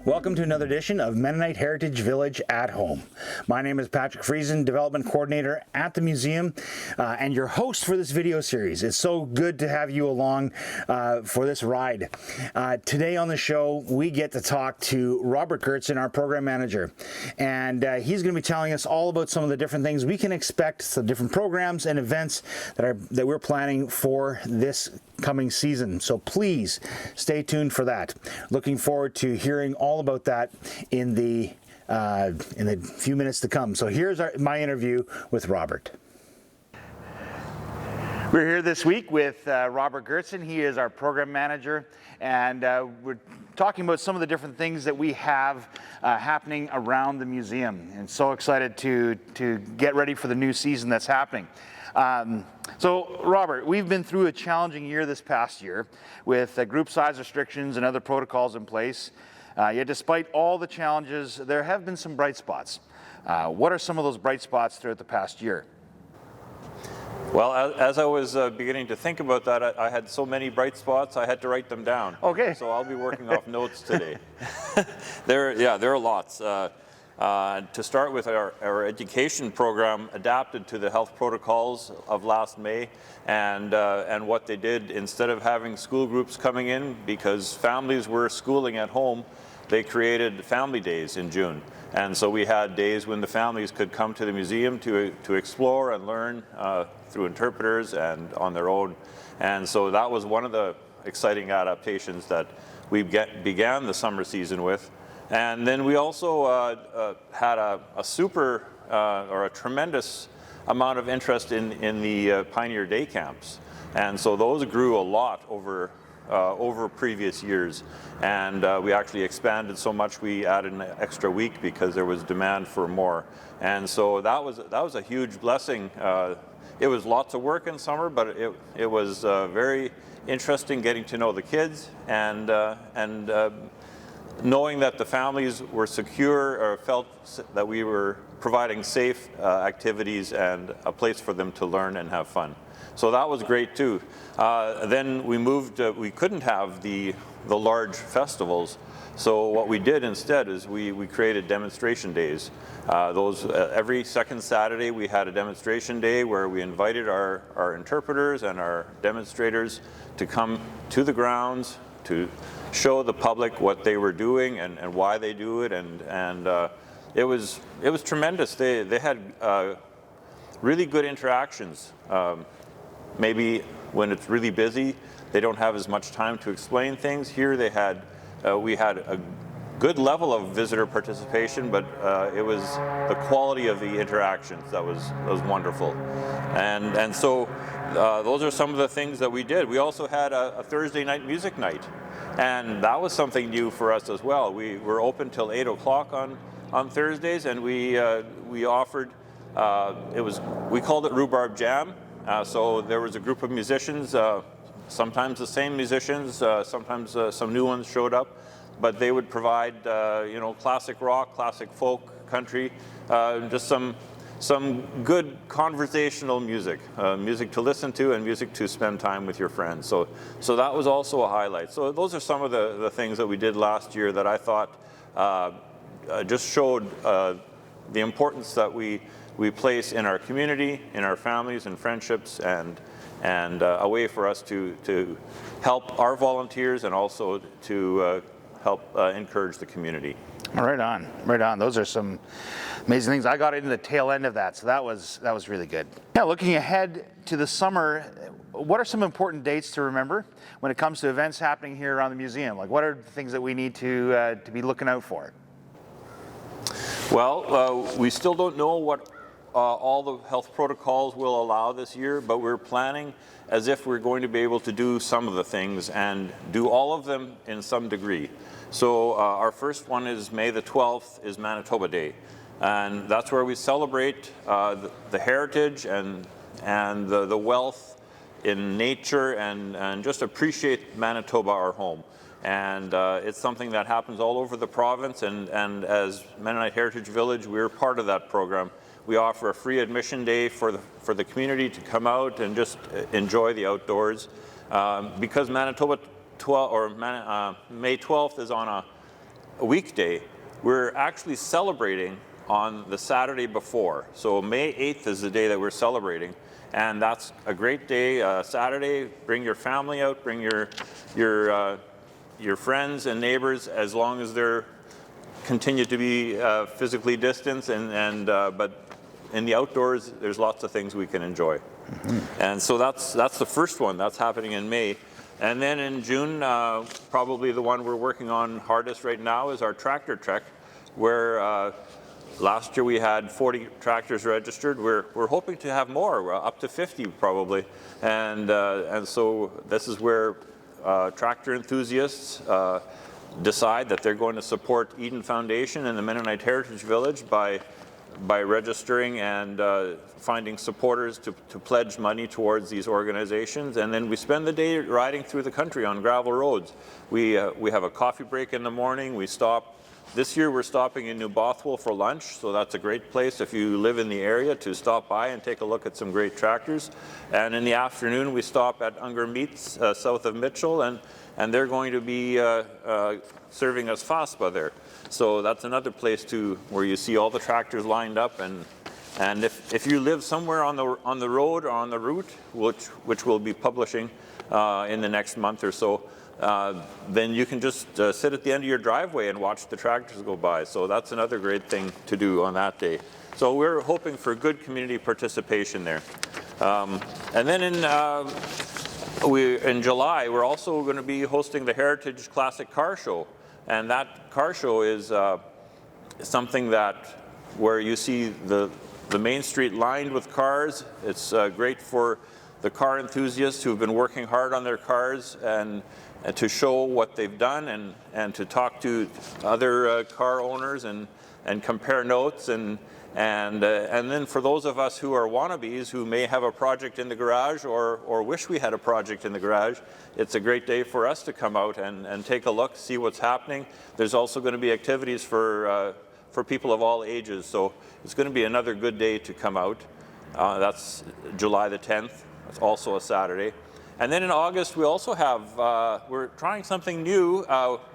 Welcome to another edition of Mennonite Heritage Village at Home. My name is Patrick Friesen, Development Coordinator at the museum, and your host for this video series. It's so good to have you along for this ride. Today on the show, we get to talk to Robert Goertzen, our Program Manager, and he's going to be telling us all about some of the different things we can expect, some different programs and events that we're planning for this coming season. So please stay tuned for that. Looking forward to hearing all about that in the few minutes to come. So here's my interview with Robert. We're here this week with Robert Goertzen. He is our program manager, and we're talking about some of the different things that we have happening around the museum, and so excited to get ready for the new season that's happening. So Robert, we've been through a challenging year this past year with group size restrictions and other protocols in place. Yet despite all the challenges, there have been some bright spots. What are some of those bright spots throughout the past year? Well, as I was beginning to think about that, I had so many bright spots, I had to write them down. Okay. So I'll be working off notes today. There are lots. To start with, our education program adapted to the health protocols of last May, and what they did, instead of having school groups coming in because families were schooling at home, they created family days in June. And so we had days when the families could come to the museum to explore and learn through interpreters and on their own. And so that was one of the exciting adaptations that we began the summer season with. And then we also had a tremendous amount of interest in the Pioneer Day camps. And so those grew a lot over previous years. And we actually expanded so much we added an extra week because there was demand for more. And so that was a huge blessing. It was lots of work in summer, but it was very interesting getting to know the kids and knowing that the families were secure or felt that we were providing safe activities and a place for them to learn and have fun. So that was great too. Then we moved, we couldn't have the large festivals. So what we did instead is we created demonstration days. Every second Saturday we had a demonstration day where we invited our interpreters and our demonstrators to come to the grounds to show the public what they were doing and why they do it, and it was tremendous. They had really good interactions. Maybe when it's really busy, they don't have as much time to explain things. Here we had a good level of visitor participation, but it was the quality of the interactions that was wonderful. And so those are some of the things that we did. We also had a Thursday night music night, and that was something new for us as well. We were open till 8 o'clock on Thursdays, and we offered, we called it Rhubarb Jam. So there was a group of musicians, sometimes the same musicians, sometimes some new ones showed up, but they would provide classic rock, classic folk, country, just some good conversational music, music to listen to and music to spend time with your friends. So that was also a highlight. So those are some of the things that we did last year that I thought just showed the importance that we place in our community, in our families and friendships, and a way for us to help our volunteers and also to help encourage the community. Right on, right on. Those are some amazing things. I got into the tail end of that, so that was really good. Yeah, looking ahead to the summer, what are some important dates to remember when it comes to events happening here around the museum? Like, what are the things that we need to be looking out for? Well, we still don't know what all the health protocols will allow this year, but we're planning as if we're going to be able to do some of the things and do all of them in some degree. So our first one is May the 12th is Manitoba Day, and that's where we celebrate the heritage and the wealth in nature and just appreciate Manitoba, our home. And it's something that happens all over the province, and as Mennonite Heritage Village, we're part of that program. We offer a free admission day for the community to come out and just enjoy the outdoors. Because May 12th is on weekday, we're actually celebrating on the Saturday before. So May 8th is the day that we're celebrating. And that's a great day, Saturday. Bring your family out, bring your friends and neighbors, as long as they're continue to be physically distanced. But in the outdoors, there's lots of things we can enjoy. Mm-hmm. And so that's the first one. That's happening in May. And then in June, probably the one we're working on hardest right now is our tractor trek, where last year we had 40 tractors registered. We're hoping to have more, up to 50 probably. And so this is where tractor enthusiasts decide that they're going to support Eden Foundation and the Mennonite Heritage Village by registering and finding supporters to pledge money towards these organizations. And then we spend the day riding through the country on gravel roads. We have a coffee break in the morning. We stop. This year we're stopping in New Bothwell for lunch, so that's a great place if you live in the area to stop by and take a look at some great tractors. And in the afternoon we stop at Unger Meats south of Mitchell, and they're going to be serving us FASPA there. So that's another place where you see all the tractors lined up, and if you live somewhere on the road or on the route, which we'll be publishing in the next month or so, then you can just sit at the end of your driveway and watch the tractors go by. So that's another great thing to do on that day. So we're hoping for good community participation there. And then in July, we're also going to be hosting the Heritage Classic Car Show. And that car show is something where you see the main street lined with cars. It's great for the car enthusiasts who've been working hard on their cars and to show what they've done and to talk to other car owners and compare notes and then for those of us who are wannabes who may have a project in the garage or wish we had a project in the garage, it's a great day for us to come out and take a look, see what's happening. There's also going to be activities for people of all ages, so it's going to be another good day to come out. That's July the 10th. It's also a Saturday. And then in August, we also have, we're trying something new.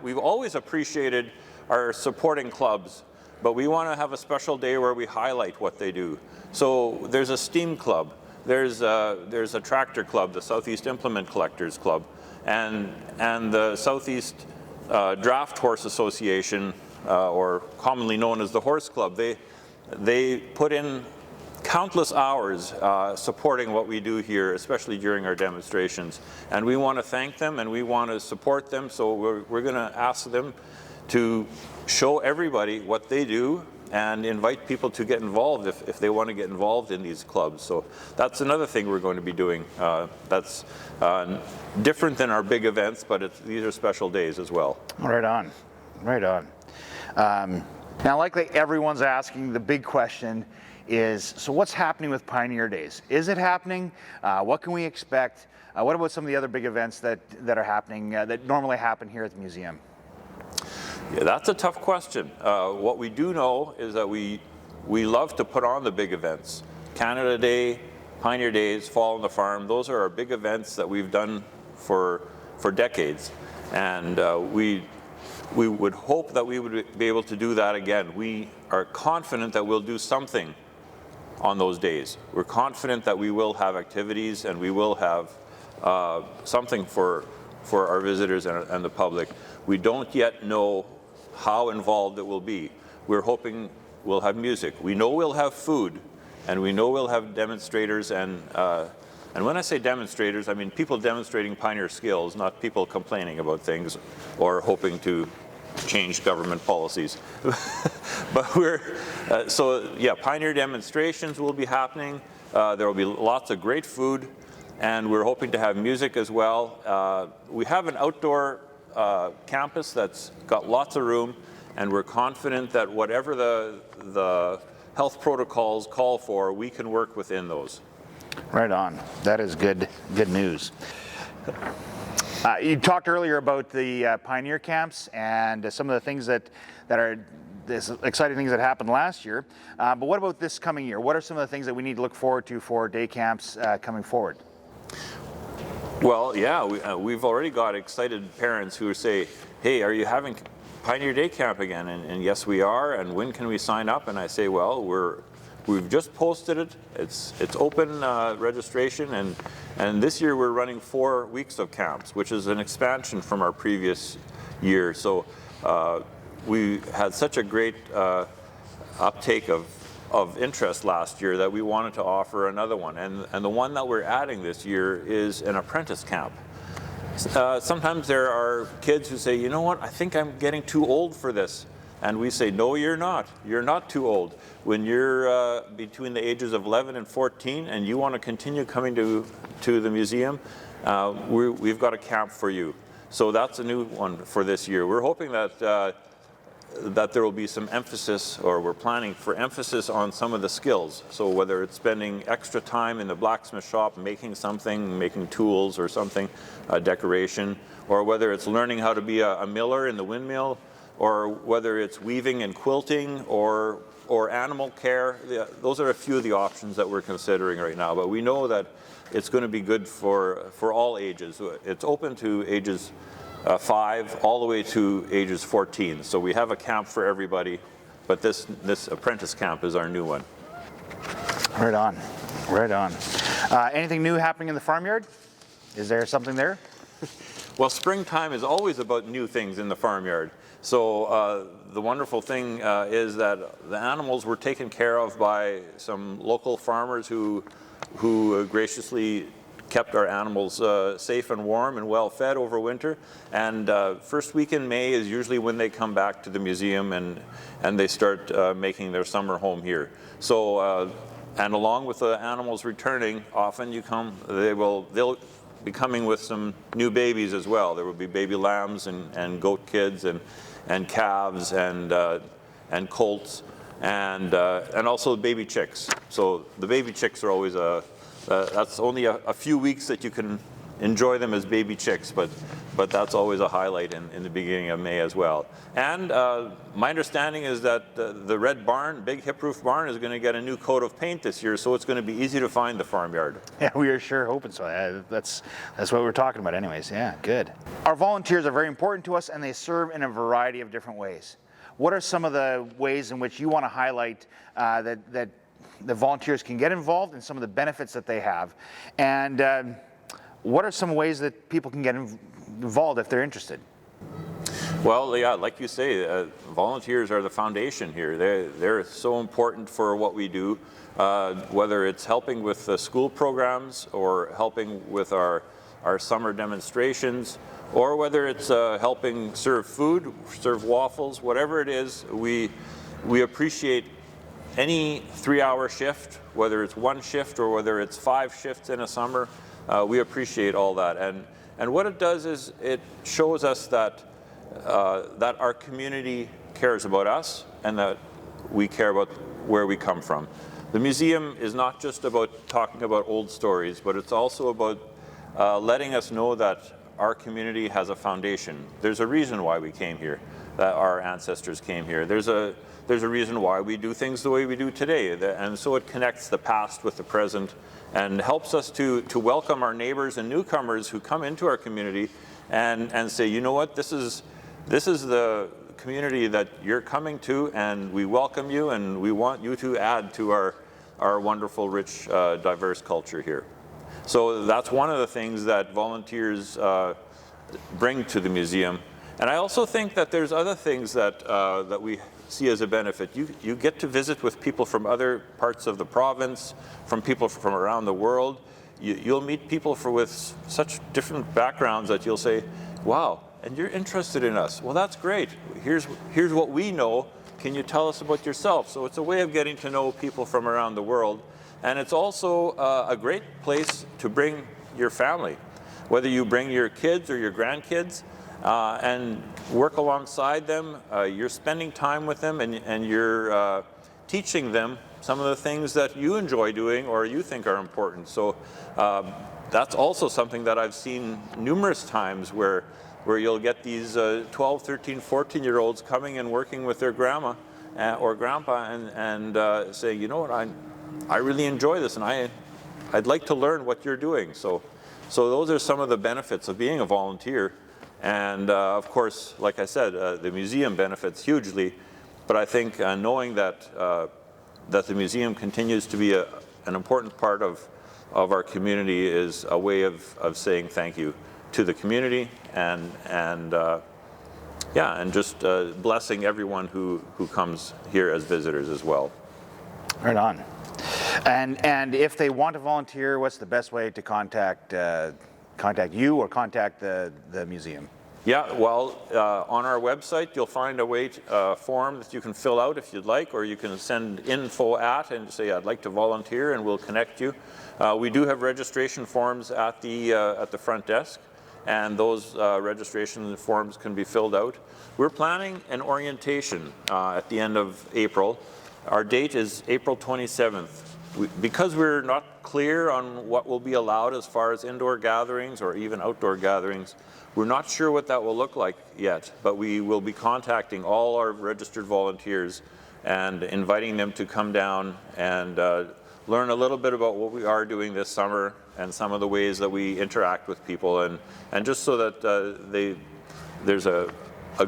We've always appreciated our supporting clubs, but we want to have a special day where we highlight what they do. So there's a STEAM club, there's a tractor club, the Southeast Implement Collectors Club, and the Southeast Draft Horse Association, or commonly known as the Horse Club. They put in countless hours supporting what we do here, especially during our demonstrations. And we want to thank them and we want to support them, so we're going to ask them to show everybody what they do and invite people to get involved if they want to get involved in these clubs. So that's another thing we're going to be doing that's different than our big events, but these are special days as well. Right on, right on. Now, likely everyone's asking the big question is, so what's happening with Pioneer Days? Is it happening? What can we expect? What about some of the other big events that are happening, that normally happen here at the museum? Yeah, that's a tough question. What we do know is that we love to put on the big events. Canada Day, Pioneer Days, Fall on the Farm, those are our big events that we've done for decades. And we would hope that we would be able to do that again. We are confident that we'll do something on those days. We're confident that we will have activities and we will have something for our visitors and the public. We don't yet know how involved it will be. We're hoping we'll have music. We know we'll have food, and we know we'll have demonstrators, and when I say demonstrators, I mean people demonstrating Pioneer skills, not people complaining about things or hoping to change government policies. But so yeah, Pioneer demonstrations will be happening. There will be lots of great food, and we're hoping to have music as well. We have an outdoor campus that's got lots of room, and we're confident that whatever the health protocols call for, we can work within those. Right on. That is good news. You talked earlier about the Pioneer camps and some of the things that are this exciting things that happened last year. But what about this coming year? What are some of the things that we need to look forward to for day camps coming forward? Well, yeah, we've already got excited parents who say, hey, are you having Pioneer Day Camp again? And yes, we are. And when can we sign up? And I say, well, we've just posted it. It's open registration, and this year we're running 4 weeks of camps, which is an expansion from our previous year. So we had such a great uptake of interest last year that we wanted to offer another one. And the one that we're adding this year is an apprentice camp. Sometimes there are kids who say, you know what, I think I'm getting too old for this. And we say, no, you're not. You're not too old. When you're between the ages of 11 and 14 and you want to continue coming to the museum, we've got a camp for you. So that's a new one for this year. We're hoping that there will be some emphasis, or we're planning for emphasis on some of the skills. So whether it's spending extra time in the blacksmith shop making something, making tools or something, decoration, or whether it's learning how to be a miller in the windmill, or whether it's weaving and quilting, or animal care. Those are a few of the options that we're considering right now. But we know that it's going to be good for all ages. It's open to ages 5 all the way to ages 14. So we have a camp for everybody, but this apprentice camp is our new one. Right on, right on. Anything new happening in the farmyard? Is there something there? Well, springtime is always about new things in the farmyard. So the wonderful thing is that the animals were taken care of by some local farmers who graciously kept our animals safe and warm and well fed over winter. And first week in May is usually when they come back to the museum and they start making their summer home here. So and along with the animals returning, often they'll be coming with some new babies as well. There will be baby lambs and goat kids and calves and colts and also baby chicks. So the baby chicks are always that's only a few weeks that you can enjoy them as baby chicks, but that's always a highlight in the beginning of May as well. And my understanding is that the red barn, big hip roof barn, is going to get a new coat of paint this year, so it's going to be easy to find the farmyard. Yeah, we are sure hoping so. That's what we're talking about anyways. Yeah, good. Our volunteers are very important to us, and they serve in a variety of different ways. What are some of the ways in which you want to highlight that the volunteers can get involved and some of the benefits that they have? And what are some ways that people can get involved if they're interested? Well, yeah, like you say, volunteers are the foundation here. They're so important for what we do, whether it's helping with the school programs or helping with our summer demonstrations, or whether it's helping serve food, serve waffles, whatever it is. We appreciate any 3-hour shift, whether it's one shift or whether it's 5 shifts in a summer. We appreciate all that, and what it does is it shows us that our community cares about us and that we care about where we come from. The museum is not just about talking about old stories, but it's also about letting us know that our community has a foundation. There's a reason why we came here, that our ancestors came here. There's a reason why we do things the way we do today, and so it connects the past with the present and helps us to welcome our neighbors and newcomers who come into our community and say, you know what, this is the community that you're coming to, and we welcome you, and we want you to add to our wonderful, rich, diverse culture here. So that's one of the things that volunteers bring to the museum. And I also think that there's other things that we see as a benefit. You get to visit with people from other parts of the province, from people from around the world. You'll meet people with such different backgrounds that you'll say, wow, and you're interested in us. Well, that's great. Here's what we know. Can you tell us about yourself? So it's a way of getting to know people from around the world. And it's also a great place to bring your family, whether you bring your kids or your grandkids, and work alongside them. You're spending time with them, and you're teaching them some of the things that you enjoy doing or you think are important. So that's also something that I've seen numerous times where you'll get these 12, 13, 14-year-olds coming and working with their grandma or grandpa and saying, you know what, I really enjoy this, and I'd like to learn what you're doing. So those are some of the benefits of being a volunteer. And of course, like I said, the museum benefits hugely, but I think knowing that that the museum continues to be an important part of our community is a way of saying thank you to the community, and yeah, and just blessing everyone who comes here as visitors as well. Right on. And if they want to volunteer, what's the best way to contact you or contact the museum? Yeah, well, on our website, you'll find a form that you can fill out if you'd like, or you can send info at and say, I'd like to volunteer, and we'll connect you. We do have registration forms at the front desk, and those registration forms can be filled out. We're planning an orientation at the end of April. Our date is April 27th. Because we're not clear on what will be allowed as far as indoor gatherings or even outdoor gatherings, we're not sure what that will look like yet, but we will be contacting all our registered volunteers and inviting them to come down and learn a little bit about what we are doing this summer and some of the ways that we interact with people, and just so that there's a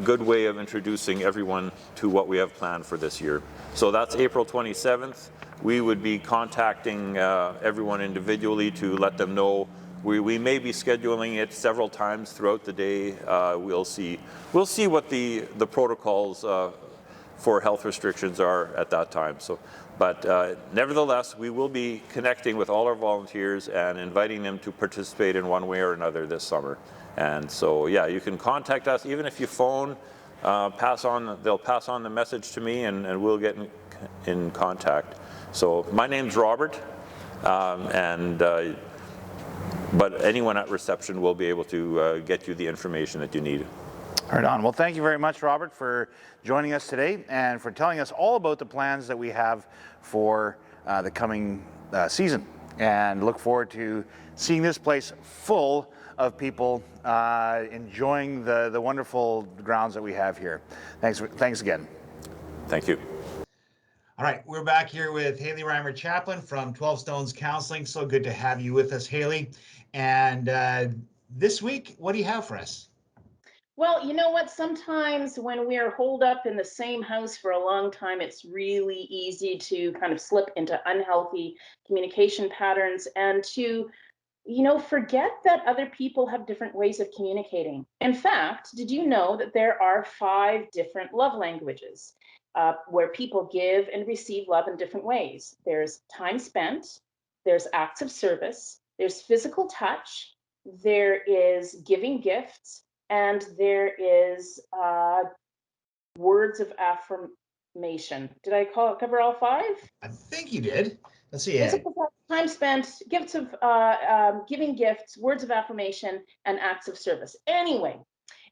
good way of introducing everyone to what we have planned for this year. So that's April 27th. We would be contacting everyone individually to let them know. We may be scheduling it several times throughout the day. We'll see what the protocols for health restrictions are at that time. So, but nevertheless, we will be connecting with all our volunteers and inviting them to participate in one way or another this summer. And so, yeah, you can contact us even if you phone. They'll pass on the message to me, and we'll get in contact. So my name's Robert, but anyone at reception will be able to get you the information that you need. Right on. Well, thank you very much, Robert, for joining us today and for telling us all about the plans that we have for the coming season. And look forward to seeing this place full of people enjoying the wonderful grounds that we have here. Thanks again. Thank you. All right, we're back here with Haley Reimer Chaplin from 12 Stones Counseling. So good to have you with us, Haley. And this week, what do you have for us? Well, you know what? Sometimes when we're holed up in the same house for a long time, it's really easy to kind of slip into unhealthy communication patterns and to, forget that other people have different ways of communicating. In fact, did you know that there are 5 different love languages? Where people give and receive love in different ways. There's time spent, there's acts of service, there's physical touch, there is giving gifts, and there is words of affirmation. Did I cover all 5? I think you did. Let's see. Physical touch, time spent, gifts of giving gifts, words of affirmation, and acts of service. Anyway,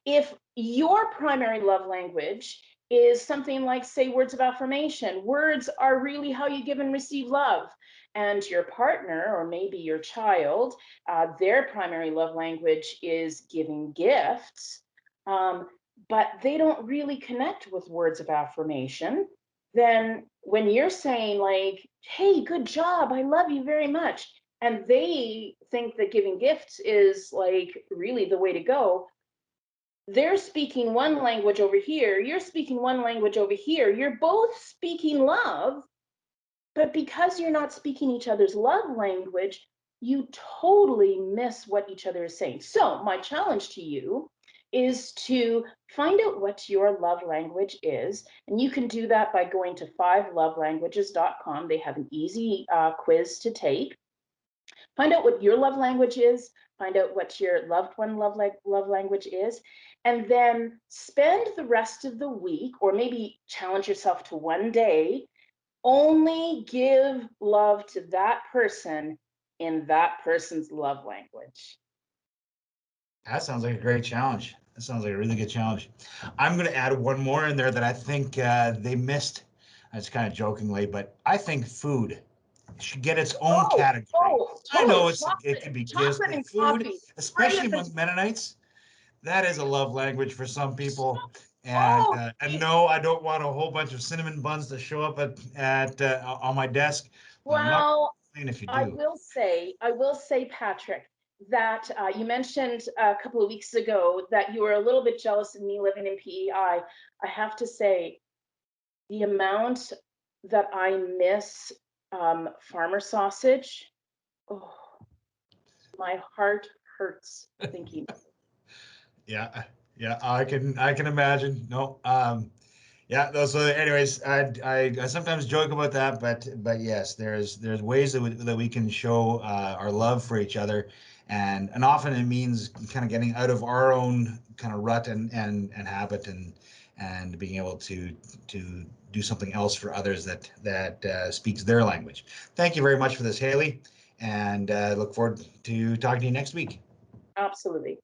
if your primary love language is something like, say, words of affirmation. Words are really how you give and receive love. And your partner, or maybe your child, their primary love language is giving gifts, but they don't really connect with words of affirmation. Then when you're saying like, hey, good job, I love you very much, and they think that giving gifts is like really the way to go, they're speaking one language over here, you're speaking one language over here, you're both speaking love, but because you're not speaking each other's love language, you totally miss what each other is saying. So my challenge to you is to find out what your love language is, and you can do that by going to 5lovelanguages.com. They have an easy quiz to take. Find out what your love language is, find out what your loved one love language is, and then spend the rest of the week, or maybe challenge yourself to one day, only give love to that person in that person's love language. That sounds like a great challenge. That sounds like a really good challenge. I'm going to add one more in there that I think they missed. It's kind of jokingly, but I think food should get its own category. I know it could be gifts, but food, especially among Mennonites, that is a love language for some people. And no, I don't want a whole bunch of cinnamon buns to show up at on my desk. Well, if you do. I will say, Patrick, that you mentioned a couple of weeks ago that you were a little bit jealous of me living in PEI. I have to say, the amount that I miss farmer sausage, oh, my heart hurts thinking. Yeah, yeah, I can imagine. No, yeah. So, anyways, I sometimes joke about that, but yes, there's ways that we can show our love for each other, and often it means kind of getting out of our own kind of rut and habit and being able to do something else for others that speaks their language. Thank you very much for this, Haley, and look forward to talking to you next week. Absolutely.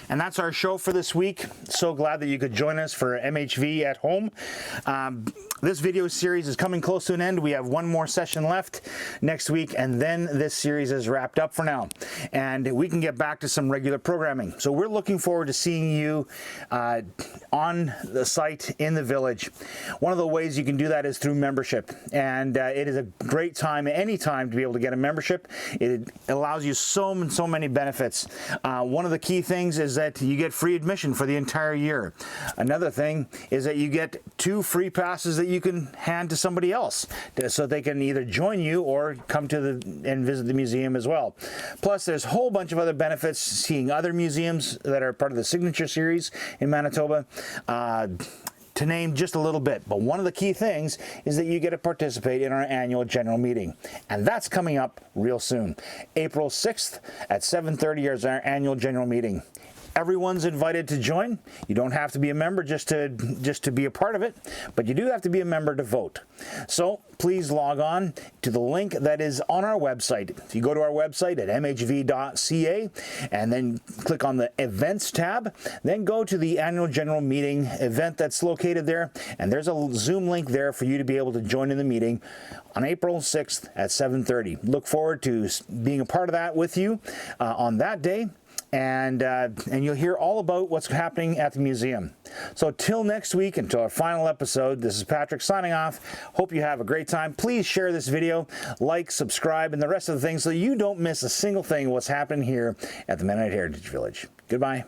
And that's our show for this week. So glad that you could join us for MHV at home. This video series is coming close to an end. We have one more session left next week, and then this series is wrapped up for now. And we can get back to some regular programming. So we're looking forward to seeing you on the site in the village. One of the ways you can do that is through membership. And it is a great time, any time, to be able to get a membership. It allows you so many benefits. One of the key things is that you get free admission for the entire year. Another thing is that you get 2 free passes that you can hand to somebody else so they can either join you or come to and visit the museum as well. Plus, there's a whole bunch of other benefits, seeing other museums that are part of the Signature Series in Manitoba. To name just a little bit, but one of the key things is that you get to participate in our annual general meeting, and that's coming up real soon. April 6th at 7:30 is our annual general meeting. Everyone's invited to join. You don't have to be a member just to be a part of it, but you do have to be a member to vote. So please log on to the link that is on our website. If you go to our website at mhv.ca and then click on the events tab, then go to the annual general meeting event that's located there, and there's a Zoom link there for you to be able to join in the meeting on April 6th at 7:30. Look forward to being a part of that with you on that day. And you'll hear all about what's happening at the museum. So till next week, until our final episode, this is Patrick signing off. Hope you have a great time. Please share this video, like, subscribe, and the rest of the things so you don't miss a single thing of what's happening here at the Mennonite Heritage Village. Goodbye.